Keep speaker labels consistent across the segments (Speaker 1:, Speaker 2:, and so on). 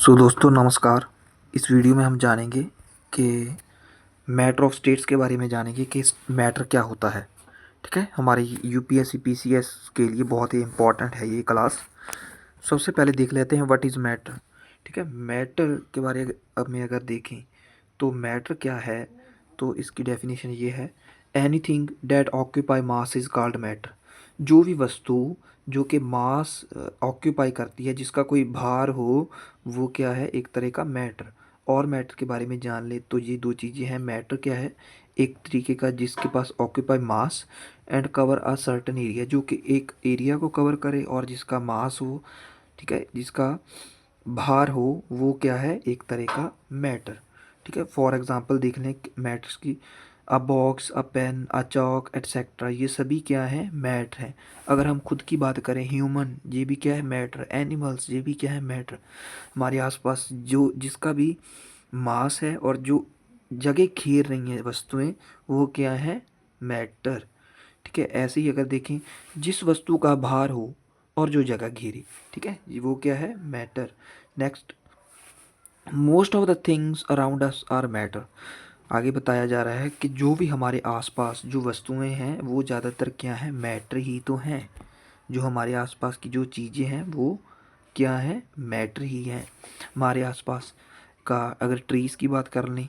Speaker 1: दोस्तों नमस्कार। इस वीडियो में हम जानेंगे कि मैटर ऑफ स्टेट्स के बारे में जानेंगे कि मैटर क्या होता है। ठीक है, हमारी यूपीएससी पीसीएस के लिए बहुत ही इम्पोर्टेंट है ये क्लास। सबसे पहले देख लेते हैं व्हाट इज़ मैटर। ठीक है, मैटर के बारे में अगर देखें तो मैटर क्या है, तो इसकी डेफिनेशन ये है, anything that occupy mass is called matter. जो भी वस्तु जो कि मास ऑक्यूपाई करती है, जिसका कोई भार हो, वो क्या है, एक तरह का मैटर। और मैटर के बारे में जान ले तो ये दो चीज़ें हैं। मैटर क्या है, एक तरीके का जिसके पास occupy mass and cover a certain area, जो कि एक एरिया को कवर करे और जिसका मास हो, ठीक है, जिसका भार हो, वो क्या है, एक तरह का मैटर। ठीक है, फॉर एग्जांपल देख लें मैटर्स की, a box, a pen, a chalk etcetera, ये सभी क्या है, मैटर हैं। अगर हम खुद की बात करें, ह्यूमन, ये भी क्या है, मैटर। एनिमल्स, ये भी क्या है, मैटर। हमारे आसपास जो जिसका भी मास है और जो जगह घेर रही हैं वस्तुएं, वो क्या है, मैटर। ठीक है, ऐसे ही अगर देखें, जिस वस्तु का भार हो और जो जगह घेरे, ठीक है, वो क्या है, matter. Next, most of the things around us are matter. आगे बताया जा रहा है कि जो भी हमारे आसपास जो वस्तुएं हैं वो ज़्यादातर क्या है, मैटर ही तो हैं। जो हमारे आसपास की जो चीज़ें हैं वो क्या है, मैटर ही हैं। हमारे आसपास का अगर ट्रीज़ की बात कर लें,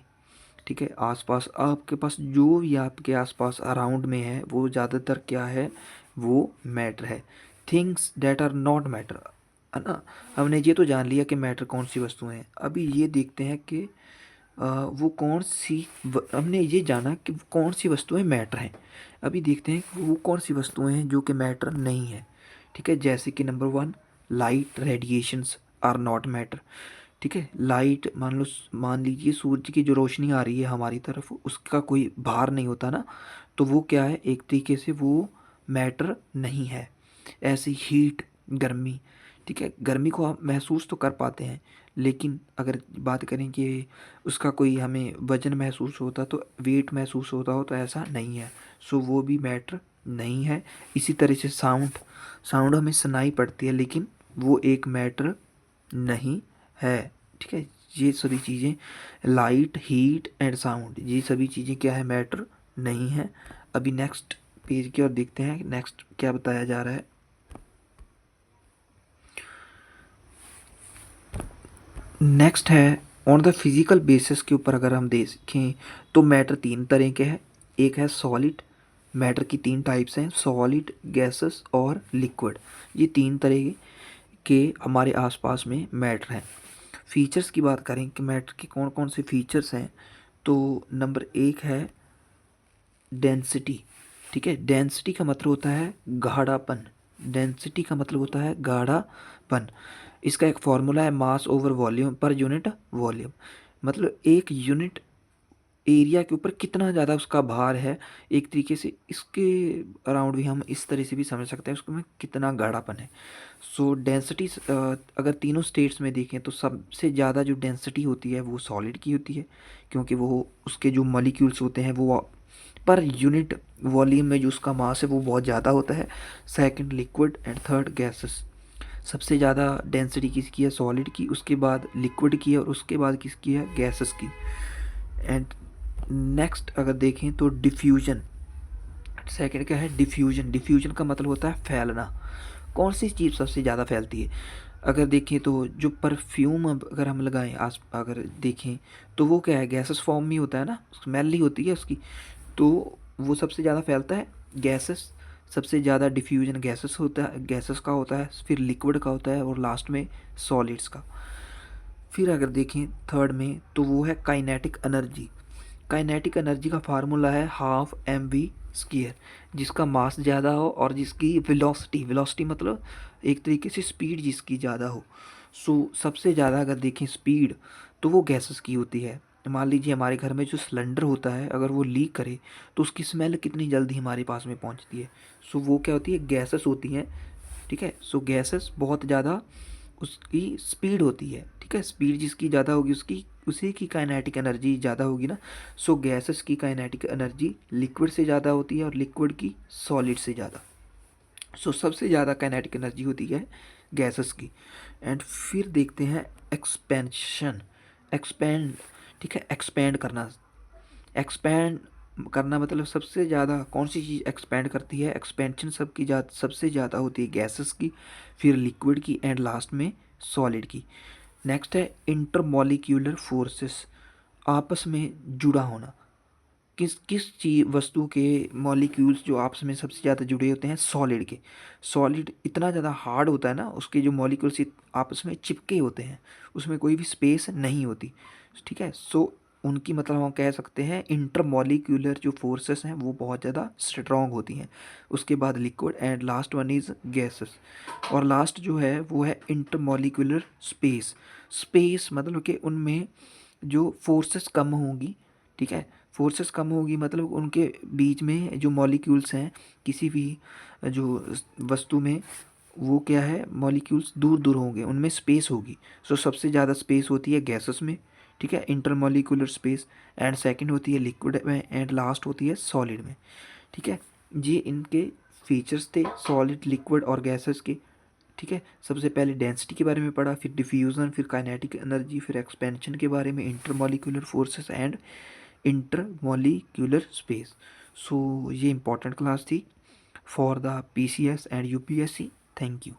Speaker 1: ठीक है, आसपास आपके पास जो भी आपके आसपास अराउंड में है वो ज़्यादातर क्या है, वो मैटर है। Things that are not matter, है ना। हमने ये तो जान लिया कि मैटर कौन सी वस्तुएं हैं। अभी ये देखते हैं कि वो कौन सी हमने ये जाना कि कौन सी वस्तुएं मैटर हैं। अभी देखते हैं कि वो कौन सी वस्तुएं हैं जो कि मैटर नहीं है। ठीक है, जैसे कि number one, light radiations are not matter. ठीक है, लाइट मान लीजिए सूरज की जो रोशनी आ रही है हमारी तरफ, उसका कोई भार नहीं होता ना, तो वो क्या है, एक तरीके से वो मैटर नहीं है। ऐसी हीट, गर्मी, ठीक है, गर्मी को हम महसूस तो कर पाते हैं, लेकिन अगर बात करें कि उसका कोई हमें वजन महसूस होता, तो वेट महसूस होता हो, तो ऐसा नहीं है। सो वो भी मैटर नहीं है। इसी तरह से साउंड, साउंड हमें सुनाई पड़ती है, लेकिन वो एक मैटर नहीं है। ठीक है, ये सभी चीज़ें, लाइट, हीट एंड साउंड, ये सभी चीज़ें क्या है, मैटर नहीं है। अभी नेक्स्ट पेज की ओर देखते हैं, नेक्स्ट क्या बताया जा रहा है। नेक्स्ट है, ऑन द फिजिकल बेसिस के ऊपर अगर हम देखें तो मैटर तीन तरह के हैं। एक है सॉलिड, मैटर की तीन टाइप्स हैं, सॉलिड, गैसेस और लिक्विड। ये तीन तरह के हमारे आसपास में मैटर हैं। फीचर्स की बात करें कि मैटर के कौन कौन से फीचर्स हैं, तो नंबर एक है डेंसिटी। ठीक है, डेंसिटी का मतलब होता है गाढ़ापन। डेंसिटी का मतलब होता है गाढ़ापन। इसका एक फॉर्मूला है, मास over volume per unit volume. मतलब एक यूनिट एरिया के ऊपर कितना ज़्यादा उसका भार है। एक तरीके से इसके अराउंड भी हम इस तरह से भी समझ सकते हैं उसको में कितना गाढ़ापन है। सो डेंसिटी, अगर तीनों स्टेट्स में देखें तो सबसे ज़्यादा जो डेंसिटी होती है वो सॉलिड की होती है, क्योंकि वो उसके जो मॉलिक्यूल्स होते हैं वो पर यूनिट वॉल्यूम में जो उसका मास है वो बहुत ज़्यादा होता है। Second liquid and third gases. सबसे ज़्यादा डेंसिटी किसकी है, सॉलिड की, उसके बाद लिक्विड की है और उसके बाद किसकी है, गैसेस की। एंड नेक्स्ट अगर देखें तो डिफ्यूजन। सेकंड क्या है, डिफ्यूजन। डिफ्यूजन का मतलब होता है फैलना। कौन सी चीज़ सबसे ज़्यादा फैलती है, अगर देखें तो जो परफ्यूम अगर हम लगाएं आस अगर देखें तो वो क्या है, गैसेस फॉर्म में होता है ना, स्मेल ही होती है उसकी, तो वो सबसे ज़्यादा फैलता है गैसेस। सबसे ज़्यादा डिफ्यूजन गैसेस होता है, गैसेस का होता है, फिर लिक्विड का होता है और लास्ट में सॉलिड्स का। फिर अगर देखें थर्ड में तो वो है काइनेटिक एनर्जी। काइनेटिक एनर्जी का फार्मूला है हाफ एम वी स्क्वायर। जिसका मास ज़्यादा हो और जिसकी वेलोसिटी, वेलोसिटी मतलब एक तरीके से स्पीड जिसकी ज़्यादा हो। सो सबसे ज़्यादा अगर देखें स्पीड, तो वो गैसेस की होती है। मान लीजिए हमारे घर में जो सिलेंडर होता है, अगर वो लीक करे तो उसकी स्मेल कितनी जल्दी हमारे पास में पहुंचती है। सो वो क्या होती है, गैसेस होती हैं। ठीक है, सो गैसेस बहुत ज़्यादा उसकी स्पीड होती है। ठीक है, स्पीड जिसकी ज़्यादा होगी उसकी उसी की काइनेटिक एनर्जी ज़्यादा होगी ना। सो गैसेस की काइनेटिक एनर्जी लिक्विड से ज़्यादा होती है और लिक्विड की सॉलिड से ज़्यादा। सो सबसे ज़्यादा काइनेटिक एनर्जी होती है गैसेस की। एंड फिर देखते हैं एक्सपेंशन, एक्सपेंड, ठीक है, एक्सपेंड करना। एक्सपेंड करना मतलब सबसे ज़्यादा कौन सी चीज़ एक्सपेंड करती है? एक्सपेंशन सबसे ज़्यादा होती है गैसेस की, फिर लिक्विड की, एंड लास्ट में सॉलिड की। नेक्स्ट है इंटरमॉलिक्यूलर फोर्सेस, आपस में जुड़ा होना। किस किस चीज वस्तु के मॉलिक्यूल्स जो आपस में सबसे ज़्यादा जुड़े होते हैं? सॉलिड के। सॉलिड इतना ज़्यादा हार्ड होता है ना, उसके जो मॉलिक्यूल्स आपस में चिपके होते हैं, उसमें कोई भी स्पेस नहीं होती, ठीक है। सो उनकी मतलब हम कह सकते हैं इंटरमॉलिक्यूलर जो फोर्सेस हैं वो बहुत ज़्यादा स्ट्रॉन्ग होती हैं। उसके बाद liquid, and last one is gases. और लास्ट जो है वो है इंटरमॉलिक्यूलर स्पेस। स्पेस मतलब कि उनमें जो फोर्सेस कम होंगी, ठीक है, फोर्सेस कम होगी मतलब उनके बीच में जो मॉलिक्यूल्स हैं किसी भी जो वस्तु में, वो क्या है, मॉलिक्यूल्स दूर दूर होंगे, उनमें स्पेस होगी। सो सबसे ज़्यादा स्पेस होती है गैसेस में, ठीक है, इंटरमॉलिक्यूलर स्पेस, एंड सेकंड होती है लिक्विड में, एंड लास्ट होती है सॉलिड में, ठीक है। ये इनके फीचर्स थे सॉलिड, लिक्विड और गैसेस के, ठीक है। सबसे पहले डेंसिटी के बारे में पढ़ा, फिर डिफ्यूज़न, फिर काइनेटिक एनर्जी, फिर एक्सपेंशन के बारे में, intermolecular forces and intermolecular space. So ये इंपॉर्टेंट क्लास थी for the PCS and UPSC। Thank you.